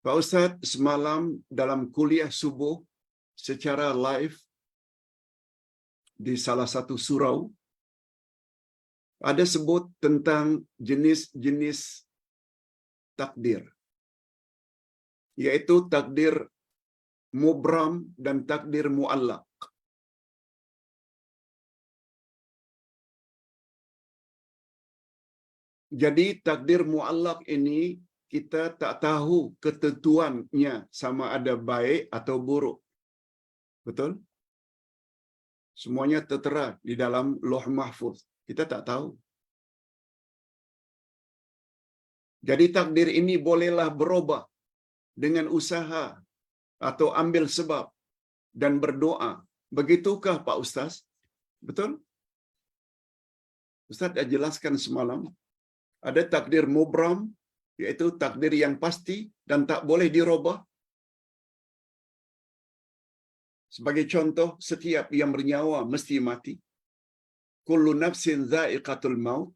Pak Ustaz, semalam dalam kuliah subuh secara live di salah satu surau, ada sebut tentang jenis-jenis takdir, yaitu takdir mubram dan takdir muallaq. Jadi takdir muallaq ini kita tak tahu ketentuannya sama ada baik atau buruk. Betul? Semuanya tertera di dalam Lauh Mahfuz. Kita tak tahu. Jadi takdir ini bolehlah berubah dengan usaha atau ambil sebab dan berdoa. Begitukah Pak Ustaz? Betul? Ustaz dah jelaskan semalam. Ada takdir mubram, iaitu takdir yang pasti dan tak boleh dirubah. Sebagai contoh, setiap yang bernyawa mesti mati. Kullu nafsin dha'iqatul maut.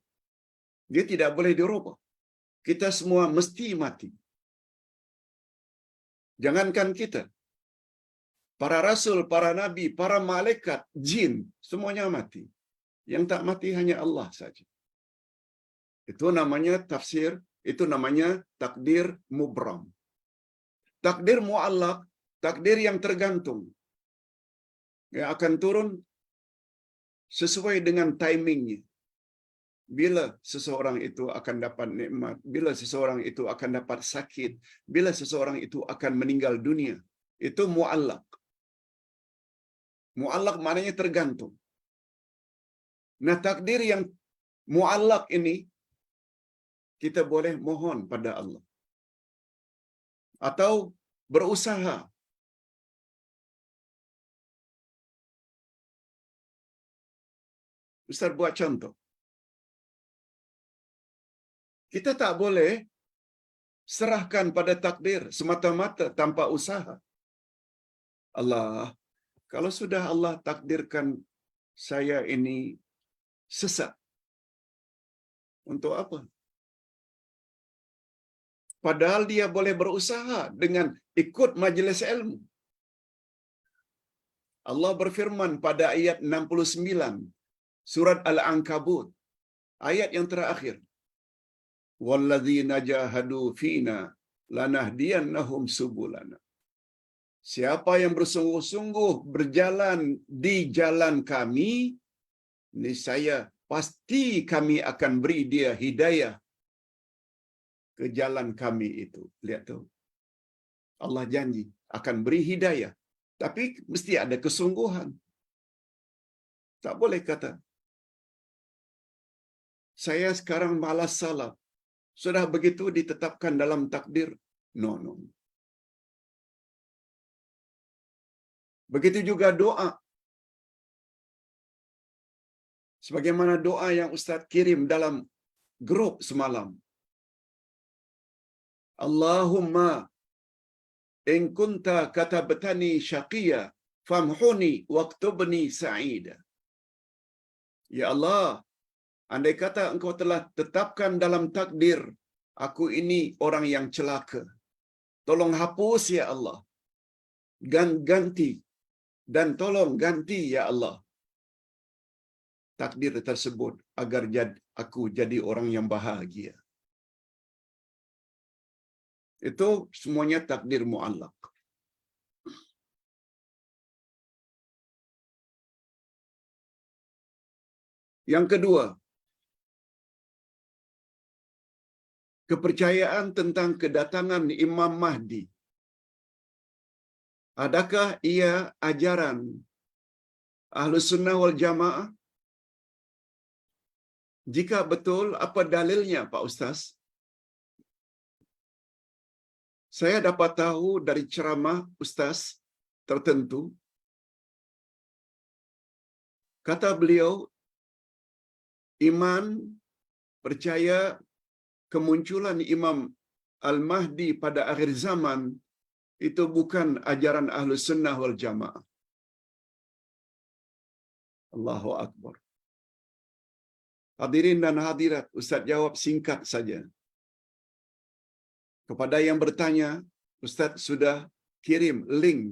Dia tidak boleh dirubah. Kita semua mesti mati. Jangankan kita. Para rasul, para nabi, para malaikat, jin, semuanya mati. Yang tak mati hanya Allah saja. Itu namanya tafsir, itu namanya takdir mubram. Takdir muallaq, takdir yang tergantung. Yang akan turun sesuai dengan timingnya. Bila seseorang itu akan dapat nikmat, bila seseorang itu akan dapat sakit, bila seseorang itu akan meninggal dunia. Itu muallaq. Muallaq maknanya tergantung. Nah, takdir yang muallaq ini kita boleh mohon pada Allah atau berusaha. Ustaz buat contoh. Kita tak boleh serahkan pada takdir semata-mata tanpa usaha. Allah, kalau sudah Allah takdirkan saya ini sesat, untuk apa? Padahal dia boleh berusaha dengan ikut majlis ilmu. Allah berfirman pada ayat 69 surat Al-Ankabut, ayat yang terakhir. Walladzina jahadu fina lanahdiyannahum subulana. Siapa yang bersungguh-sungguh berjalan di jalan kami, niscaya pasti kami akan beri dia hidayah ke jalan kami itu. Lihat tu. Allah janji akan beri hidayah. Tapi mesti ada kesungguhan. Tak boleh kata, saya sekarang malas salat. Sudah begitu ditetapkan dalam takdir. No. Begitu juga doa. Sebagaimana doa yang Ustaz kirim dalam grup semalam. Allahumma in kunta katabtani syaqiyya famhuni waktubni sa'ida. Ya Allah, andai kata engkau telah tetapkan dalam takdir aku ini orang yang celaka, tolong hapus ya Allah. Ganti dan tolong ganti ya Allah takdir tersebut agar aku jadi orang yang bahagia. Itu semuanya takdir muallaq. Yang kedua, kepercayaan tentang kedatangan Imam Mahdi. Adakah ia ajaran Ahlus Sunnah wal Jamaah? Jika betul, apa dalilnya Pak Ustaz? Saya dapat tahu dari ceramah Ustaz tertentu, kata beliau, iman percaya kemunculan Imam Al-Mahdi pada akhir zaman itu bukan ajaran Ahlus Sunnah wal Jamaah. Allahu Akbar. Hadirin dan hadirat, Ustaz jawab singkat saja. Kepada yang bertanya, Ustaz sudah kirim link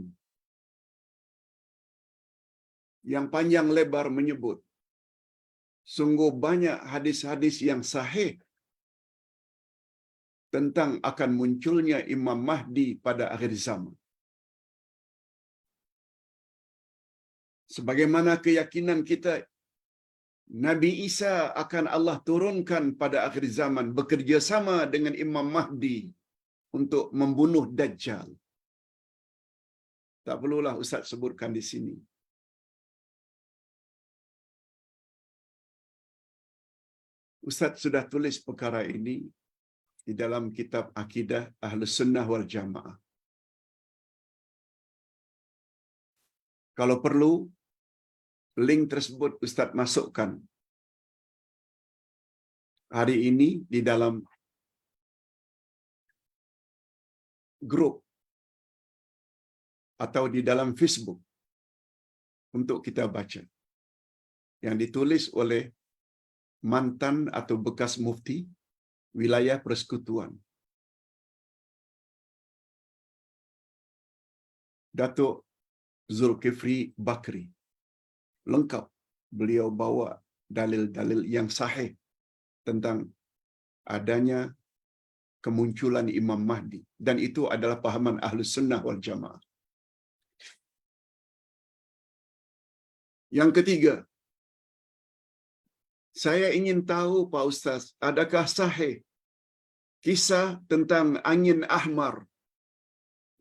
yang panjang lebar menyebut sungguh banyak hadis-hadis yang sahih tentang akan munculnya Imam Mahdi pada akhir zaman. Sebagaimana keyakinan kita, Nabi Isa akan Allah turunkan pada akhir zaman bekerja sama dengan Imam Mahdi untuk membunuh Dajjal. Tak perlulah Ustaz sebutkan di sini. Ustaz sudah tulis perkara ini di dalam kitab Akidah Ahlus Sunnah wal Jamaah. Kalau perlu, link tersebut Ustaz masukkan hari ini di dalam grup atau di dalam Facebook untuk kita baca. Yang ditulis oleh mantan atau bekas mufti wilayah persekutuan, Datuk Zulkifli Bakri. Lengkap beliau bawa dalil-dalil yang sahih tentang adanya kemunculan Imam Mahdi, dan itu adalah pahaman Ahlus Sunnah wal Jamaah. Yang ketiga, saya ingin tahu Pak Ustaz, adakah sahih kisah tentang angin ahmar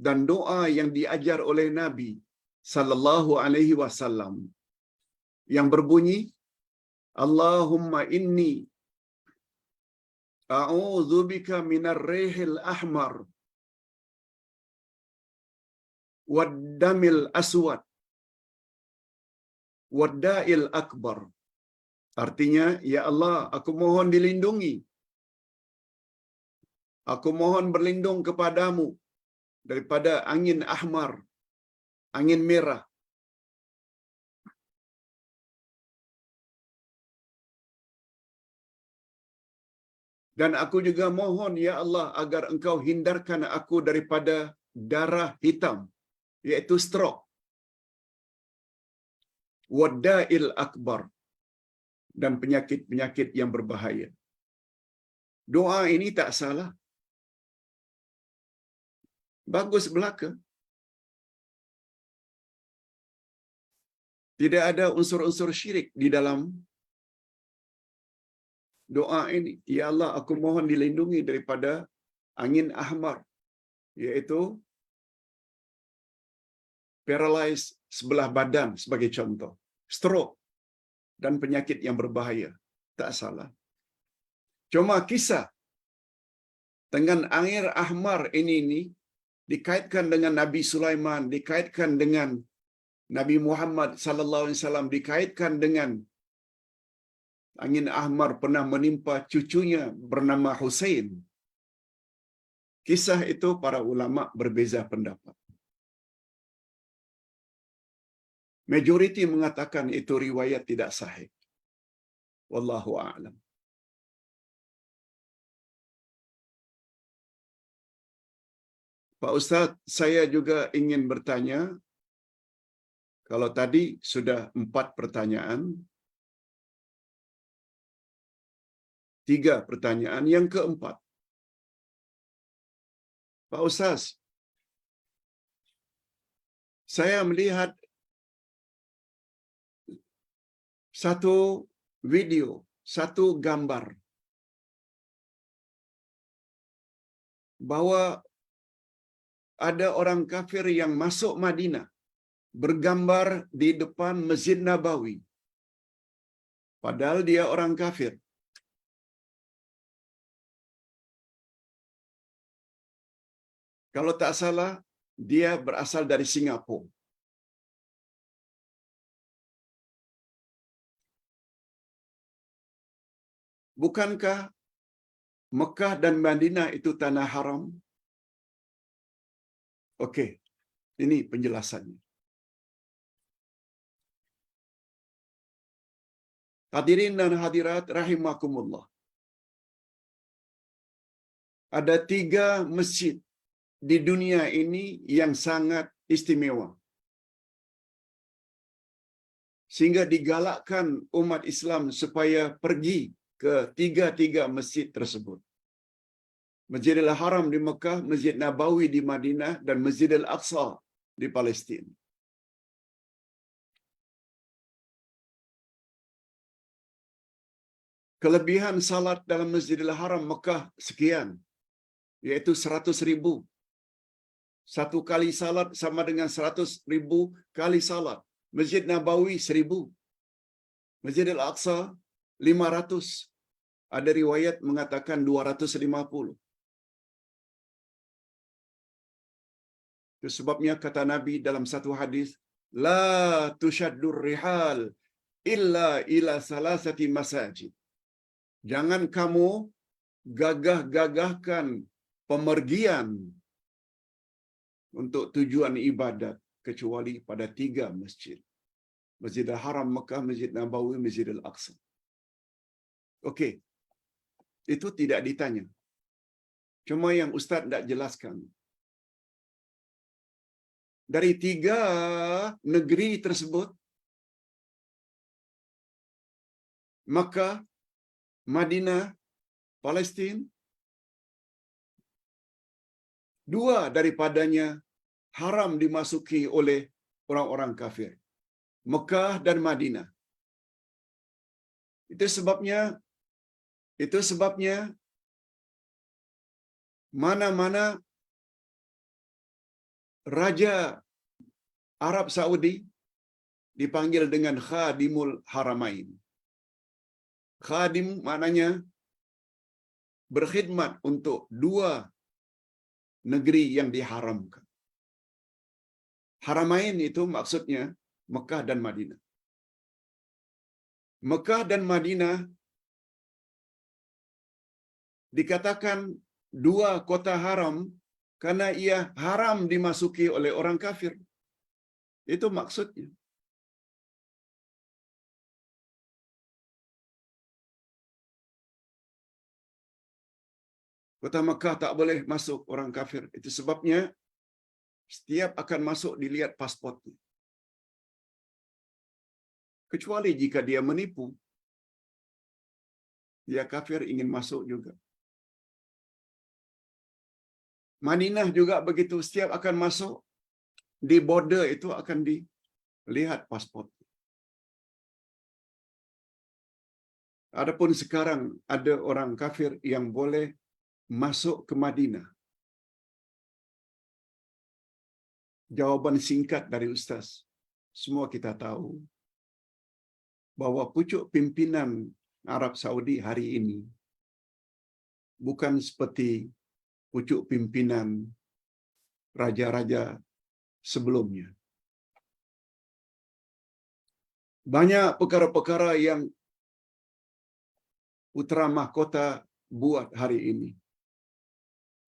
dan doa yang diajar oleh Nabi sallallahu alaihi wasallam yang berbunyi, Allahumma inni a'udzubika minar rihil ahmar wad damil aswad wad da'il akbar. Artinya, ya Allah, aku mohon dilindungi. Aku mohon berlindung kepadamu daripada angin ahmar, angin merah. Dan aku juga mohon, ya Allah, agar engkau hindarkan aku daripada darah hitam, iaitu stroke. Wadda'il akbar, dan penyakit-penyakit yang berbahaya. Doa ini tak salah. Bagus belaka. Tidak ada unsur-unsur syirik di dalam doa ini. Ya Allah, aku mohon dilindungi daripada angin ahmar, iaitu paralyze sebelah badan sebagai contoh, stroke, dan penyakit yang berbahaya. Tak salah. Cuma kisah dengan air ahmar ini dikaitkan dengan Nabi Sulaiman, dikaitkan dengan Nabi Muhammad sallallahu alaihi wasallam, dikaitkan dengan angin ahmar pernah menimpa cucunya bernama Husain. Kisah itu para ulama berbeza pendapat. Majoriti mengatakan itu riwayat tidak sahih. Wallahu a'lam. Pak Ustaz, saya juga ingin bertanya, kalau tadi sudah 4 pertanyaan, 3 pertanyaan, yang keempat. Pak Ustaz, saya melihat satu video, satu gambar bahwa ada orang kafir yang masuk Madinah bergambar di depan Masjid Nabawi. Padahal dia orang kafir. Kalau tak salah, dia berasal dari Singapura. Bukankah Mekah dan Madinah itu tanah haram? Okey, ini penjelasannya. Hadirin dan hadirat rahimakumullah. Ada 3 masjid di dunia ini yang sangat istimewa. Sehingga digalakkan umat Islam supaya pergi ke tiga-tiga masjid tersebut. Masjidil Haram di Mekah, Masjid Nabawi di Madinah, dan Masjidil Aqsa di Palestin. Kelebihan salat dalam Masjidil Haram Mekah sekian, iaitu 100,000. Satu kali salat sama dengan 100,000 kali salat. Masjid Nabawi 1,000. Masjidil Aqsa 500. Ada riwayat mengatakan 250. Itu sebabnya kata Nabi dalam satu hadis, la tushaddur rihal illa ila salasati masajid. Jangan kamu gagah-gagahkan pemergian untuk tujuan ibadat kecuali pada 3 masjid. Masjidil Haram Mekah, Masjid Nabawi, Masjidil Aqsa. Okey. Itu tidak ditanya. Cuma yang Ustaz tidak jelaskan. Dari 3 negeri tersebut, Makkah, Madinah, Palestin, 2 daripadanya haram dimasuki oleh orang-orang kafir. Mekah dan Madinah. Itu sebabnya mana-mana Raja Arab Saudi dipanggil dengan Khadimul Haramain. Khadim maknanya berkhidmat untuk 2 negeri yang diharamkan. Haramain itu maksudnya Mekah dan Madinah. Mekah dan Madinah dikatakan 2 kota haram karena ia haram dimasuki oleh orang kafir. Itu maksudnya. Kota Mekah tak boleh masuk orang kafir. Itu sebabnya setiap akan masuk dilihat pasportnya. Kecuali jika dia menipu. Dia kafir ingin masuk juga. Madinah juga begitu. Setiap akan masuk, di border itu akan dilihat pasport. Adapun sekarang ada orang kafir yang boleh masuk ke Madinah. Jawaban singkat dari Ustaz. Semua kita tahu bahwa pucuk pimpinan Arab Saudi hari ini bukan seperti pucuk pimpinan raja-raja sebelumnya. Banyak perkara-perkara yang Putera Mahkota buat hari ini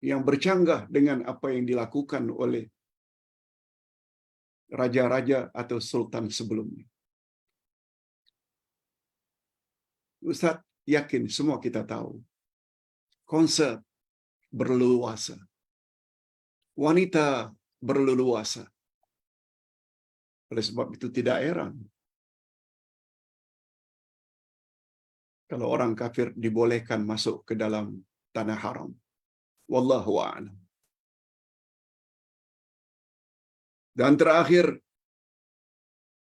yang bercanggah dengan apa yang dilakukan oleh raja-raja atau sultan sebelumnya. Ustaz yakin semua kita tahu. Konsert berleluasa. Wanita berleluasa. Oleh sebab itu tidak heran kalau orang kafir dibolehkan masuk ke dalam tanah haram. Wallahu a'lam. Dan terakhir,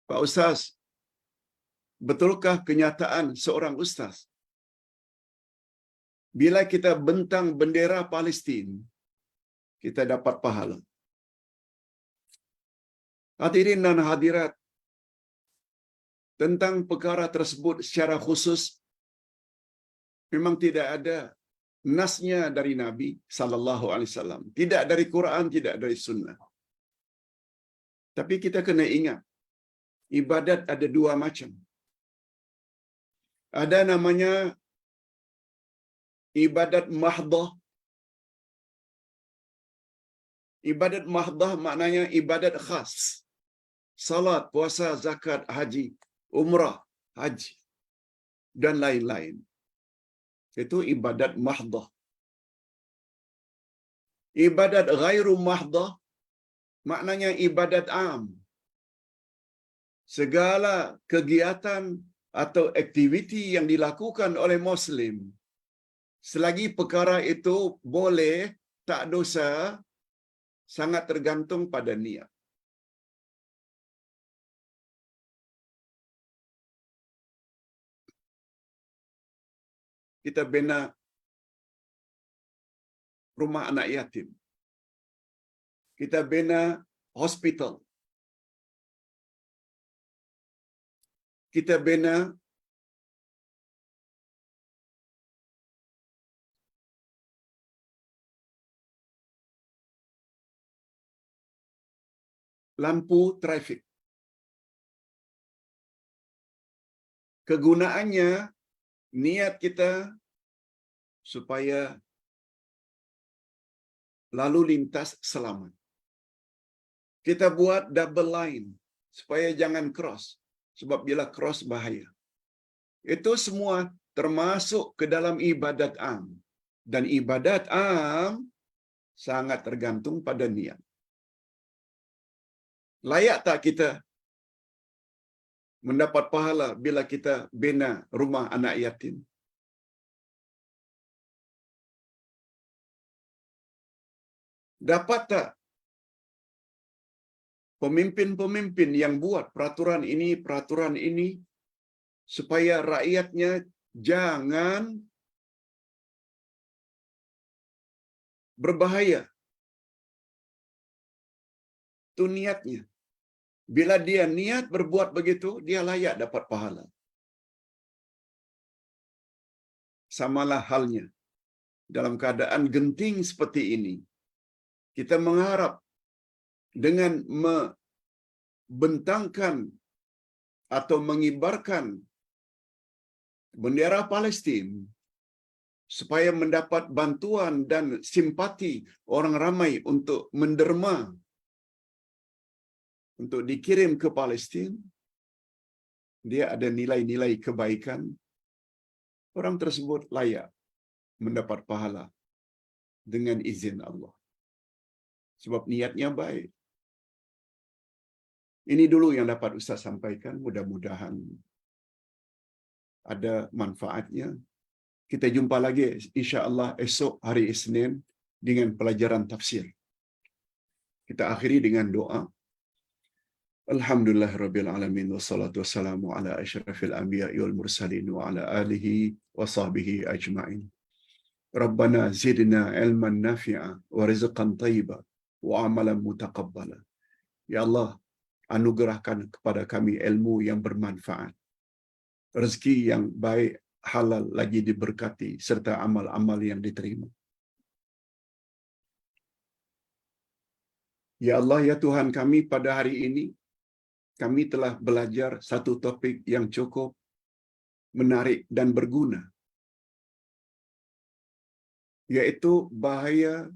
Pak Ustaz, betulkah kenyataan seorang ustaz? Bila kita bentang bendera Palestin, kita dapat pahala. Hadirin dan hadirat, tentang perkara tersebut secara khusus memang tidak ada nasnya dari Nabi sallallahu alaihi wasallam, tidak dari Quran, tidak dari sunnah. Tapi kita kena ingat, ibadat ada 2 macam. Ada namanya ibadat mahdah. Ibadat mahdah maknanya ibadat khas. Salat, puasa, zakat, haji, umrah, haji, dan lain-lain. Itu ibadat mahdah. Ibadat ghairu mahdah maknanya ibadat am. Segala kegiatan atau aktiviti yang dilakukan oleh Muslim, selagi perkara itu boleh, tak dosa, sangat tergantung pada niat. Kita bina rumah anak yatim. Kita bina hospital. Kita bina lampu trafik. Kegunaannya, niat kita supaya lalu lintas selamat. Kita buat double line supaya jangan cross, sebab bila cross bahaya. Itu semua termasuk ke dalam ibadat am. Dan ibadat am sangat tergantung pada niat. Layak tak kita mendapat pahala bila kita bina rumah anak yatim? Dapat tak pemimpin-pemimpin yang buat peraturan ini supaya rakyatnya jangan berbahaya? Itu niatnya. Bila dia niat berbuat begitu, dia layak dapat pahala. Samalah halnya dalam keadaan genting seperti ini. Kita mengharap dengan membentangkan atau mengibarkan bendera Palestin supaya mendapat bantuan dan simpati orang ramai untuk menderma, untuk dikirim ke Palestin. Dia ada nilai-nilai kebaikan. Orang tersebut layak mendapat pahala dengan izin Allah. Sebab niatnya baik. Ini dulu yang dapat Ustaz sampaikan. Mudah-mudahan ada manfaatnya. Kita jumpa lagi insya-Allah esok hari Isnin dengan pelajaran tafsir. Kita akhiri dengan doa. Alhamdulillahirabbil alamin wassalatu wassalamu ala asyrafil anbiya'i wal mursalin wa ala alihi wa sahbihi ajma'in. Rabbana zidna ilman nafi'a wa rizqan thayyiba wa amalan mutaqabbala. Ya Allah, anugerahkan kepada kami ilmu yang bermanfaat, rezeki yang baik, halal lagi diberkati, serta amal-amal yang diterima. Ya Allah, ya Tuhan kami, pada hari ini kami telah belajar satu topik yang cukup menarik dan berguna, yaitu bahaya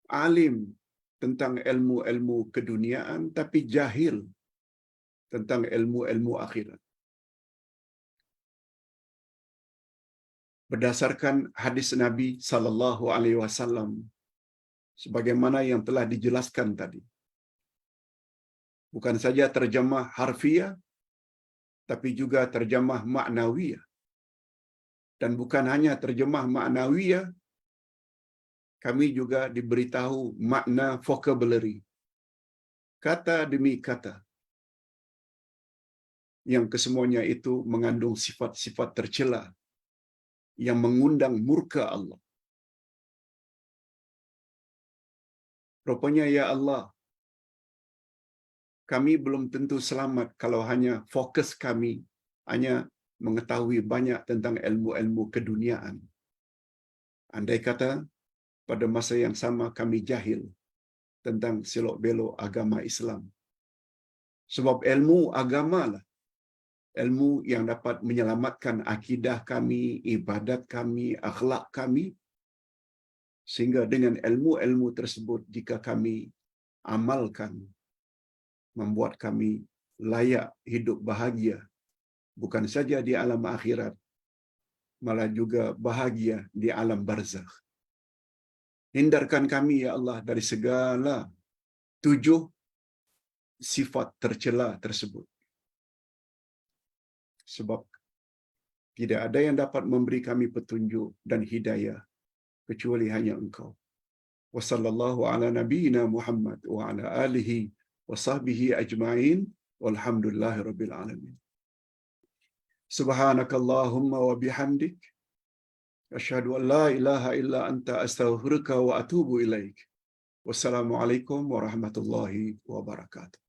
alim tentang ilmu-ilmu keduniaan tapi jahil tentang ilmu-ilmu akhirat. Berdasarkan hadis Nabi sallallahu alaihi wasallam sebagaimana yang telah dijelaskan tadi. Bukan saja terjemah harfiah tapi juga terjemah maknawiyah. Dan bukan hanya terjemah maknawiyah, kami juga diberitahu makna vocabulary. Kata demi kata. Yang kesemuanya itu mengandung sifat-sifat tercela yang mengundang murka Allah. Rupanya ya Allah, kami belum tentu selamat kalau hanya fokus kami hanya mengetahui banyak tentang ilmu-ilmu keduniaan. Andai kata pada masa yang sama kami jahil tentang selok-belok agama Islam. Sebab ilmu agamalah ilmu yang dapat menyelamatkan akidah kami, ibadat kami, akhlak kami. Sehingga dengan ilmu-ilmu tersebut jika kami amalkan, membuat kami layak hidup bahagia. Bukan saja di alam akhirat, malah juga bahagia di alam barzakh. Hindarkan kami, ya Allah, dari segala 7 sifat tercela tersebut. Sebab tidak ada yang dapat memberi kami petunjuk dan hidayah kecuali hanya Engkau. Wa sallallahu ala nabiyyina Muhammad wa ala alihi wa sahbihi ajma'in walhamdulillahi rabbil alamin. Subhanakallahumma wa bihamdik asyhadu an la ilaha illa anta astaghfiruka wa atubu ilaik. Wassalamualaikum warahmatullahi wabarakatuh.